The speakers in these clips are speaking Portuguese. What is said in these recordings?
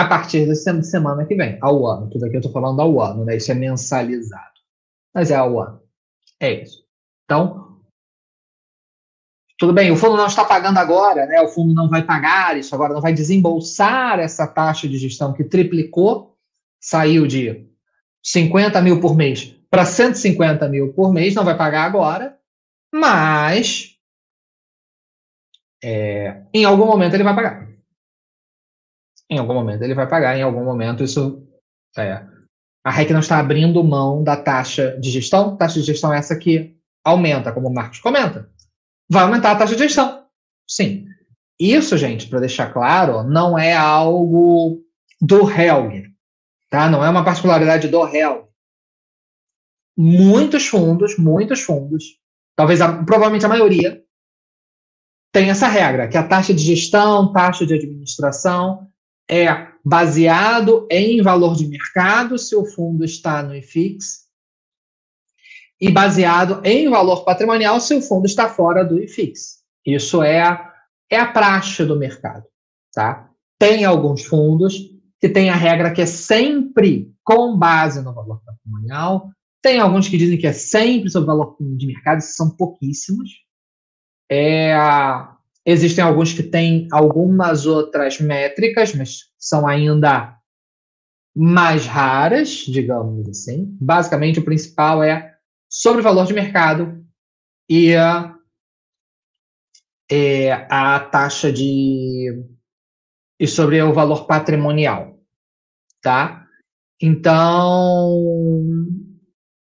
a partir da semana que vem, ao ano. Tudo aqui eu estou falando ao ano, né? Isso é mensalizado. Mas é ao ano. É isso. Então, tudo bem, o fundo não está pagando agora, né? O fundo não vai pagar isso agora, não vai desembolsar essa taxa de gestão que triplicou, saiu de 50 mil por mês para 150 mil por mês, não vai pagar agora, mas em algum momento ele vai pagar. Em algum momento ele vai pagar, em algum momento isso é. A REC não está abrindo mão da taxa de gestão. Taxa de gestão é essa que aumenta, como o Marcos comenta. Vai aumentar a taxa de gestão. Sim. Isso, gente, para deixar claro, não é algo do Helg, tá? Não é uma particularidade do Helg. Muitos fundos, talvez provavelmente a maioria, tem essa regra, que a taxa de gestão, taxa de administração é baseado em valor de mercado, se o fundo está no IFIX, e baseado em valor patrimonial, se o fundo está fora do IFIX. Isso é a praxe do mercado, tá? Tem alguns fundos que têm a regra que é sempre com base no valor patrimonial, tem alguns que dizem que é sempre sobre o valor de mercado, esses são pouquíssimos. Existem alguns que têm algumas outras métricas, mas são ainda mais raras, digamos assim. Basicamente, o principal é sobre o valor de mercado e a taxa de... e sobre o valor patrimonial, tá? Então,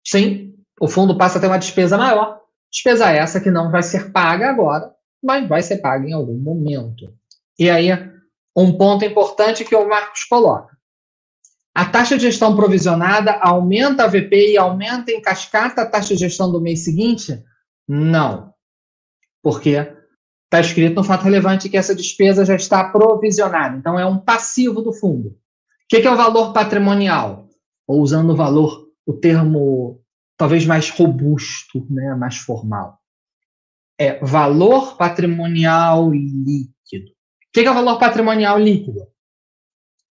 sim, o fundo passa a ter uma despesa maior. Despesa essa que não vai ser paga agora, mas vai ser paga em algum momento. E aí, um ponto importante que o Marcos coloca. A taxa de gestão provisionada aumenta a VP e aumenta em cascata a taxa de gestão do mês seguinte? Não. Porque está escrito no fato relevante que essa despesa já está provisionada. Então, é um passivo do fundo. O que é o valor patrimonial? Ou usando o termo talvez mais robusto, né, mais formal. É valor patrimonial líquido. O que é o valor patrimonial líquido?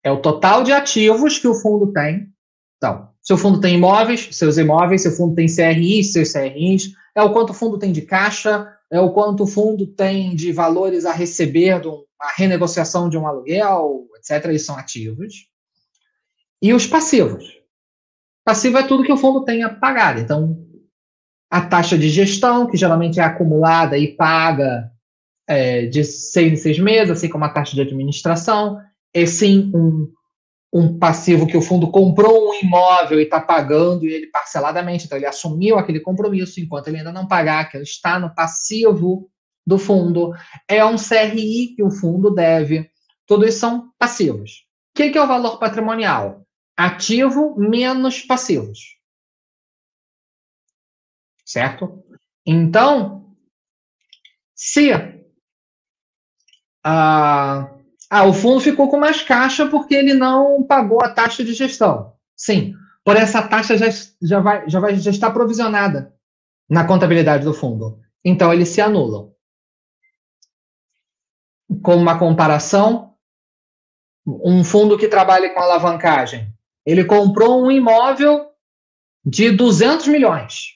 É o total de ativos que o fundo tem. Então, se o fundo tem imóveis, seus imóveis, se o fundo tem CRIs, seus CRIs, é o quanto o fundo tem de caixa, é o quanto o fundo tem de valores a receber de uma renegociação de um aluguel, etc. Isso são ativos. E os passivos. Passivo é tudo que o fundo tem a pagar. Então, a taxa de gestão, que geralmente é acumulada e paga de 6 em 6 meses, assim como a taxa de administração, é sim um passivo que o fundo comprou um imóvel e está pagando ele parceladamente, então ele assumiu aquele compromisso, enquanto ele ainda não pagar, que ele está no passivo do fundo, é um CRI que o fundo deve, tudo isso são passivos. O que é o valor patrimonial? Ativo menos passivos. Certo? Então, se o fundo ficou com mais caixa porque ele não pagou a taxa de gestão. Sim, por essa taxa já está provisionada na contabilidade do fundo. Então, eles se anulam. Com uma comparação, um fundo que trabalha com alavancagem, ele comprou um imóvel de 200 milhões.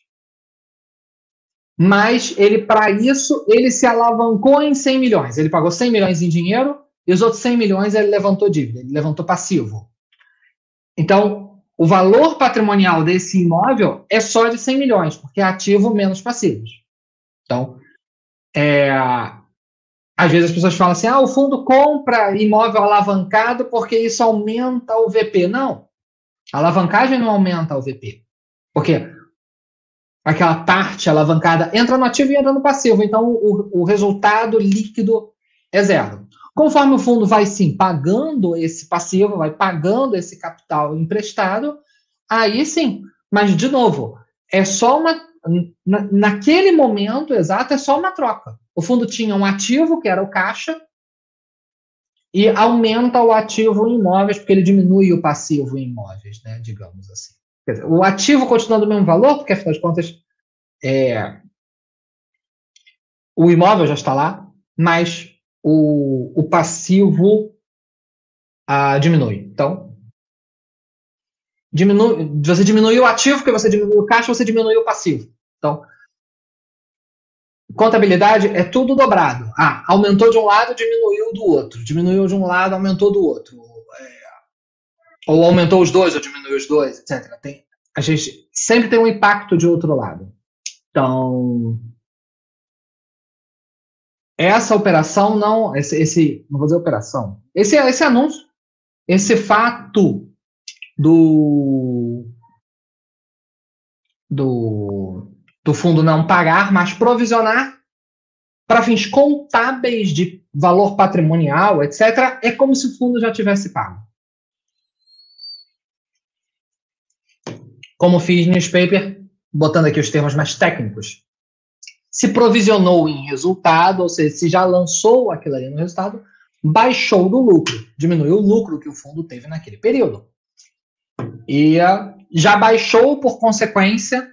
Mas para isso, ele se alavancou em 100 milhões. Ele pagou 100 milhões em dinheiro e os outros 100 milhões ele levantou dívida, ele levantou passivo. Então, o valor patrimonial desse imóvel é só de 100 milhões, porque é ativo menos passivos. Então, às vezes as pessoas falam assim, o fundo compra imóvel alavancado porque isso aumenta o VP. Não, a alavancagem não aumenta o VP. Porque aquela parte alavancada entra no ativo e entra no passivo. Então, o resultado líquido é zero. Conforme o fundo vai, sim, pagando esse passivo, vai pagando esse capital emprestado, aí sim. Mas, de novo, é só naquele momento exato, é só uma troca. O fundo tinha um ativo, que era o caixa, e aumenta o ativo em imóveis, porque ele diminui o passivo em imóveis, né, digamos assim. Quer dizer, o ativo continua do mesmo valor, porque, afinal de contas, o imóvel já está lá, mas o passivo diminui. Então, você diminui o ativo, porque você diminui o caixa, você diminui o passivo. Então, contabilidade é tudo dobrado. Aumentou de um lado, diminuiu do outro. Diminuiu de um lado, aumentou do outro. Ou aumentou os dois, ou diminuiu os dois, etc. A gente sempre tem um impacto de outro lado. Então, essa operação não... não vou dizer operação. Esse anúncio, esse fato do fundo não pagar, mas provisionar para fins contábeis de valor patrimonial, etc., é como se o fundo já tivesse pago. Como fiz newspaper, botando aqui os termos mais técnicos. Se provisionou em resultado, ou seja, se já lançou aquilo ali no resultado, baixou do lucro, diminuiu o lucro que o fundo teve naquele período. E já baixou, por consequência,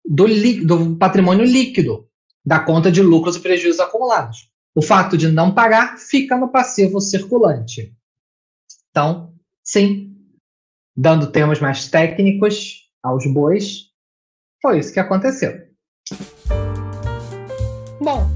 do patrimônio líquido, da conta de lucros e prejuízos acumulados. O fato de não pagar fica no passivo circulante. Então, sim, dando termos mais técnicos aos bois, foi isso que aconteceu. Bom,